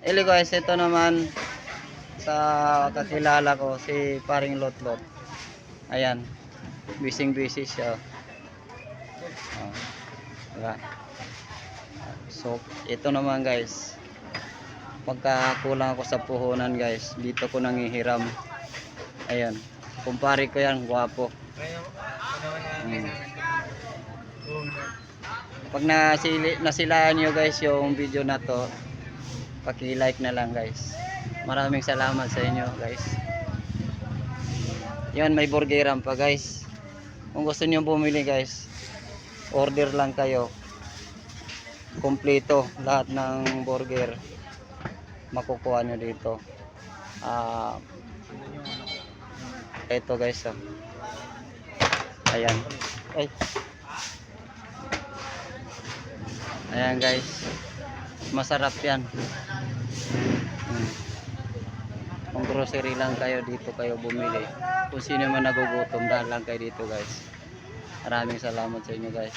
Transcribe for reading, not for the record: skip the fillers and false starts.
Eli guys, ito naman sa kakilala ko, si paring Lotlot. Ayan, busy siya. Oh, diba? So, ito naman guys, pagkakulang ako sa puhunan guys, dito ko nangihiram. Ayan, kumpare ko yan, gwapo. Pag nasilaan nyo guys yung video na to, paki-like na lang guys. Maraming salamat sa inyo guys. Yan, may burgeran pa guys. Kung gusto niyo bumili guys, order lang kayo. Kompleto lahat ng burger makukuha nyo dito. Ito guys, oh. Ayan. Ay. Ayan guys, masarap yan. Kung grocery lang kayo, dito kayo bumili. Kung sino man nagugutom, dahil lang kayo dito guys. Maraming salamat sa inyo guys.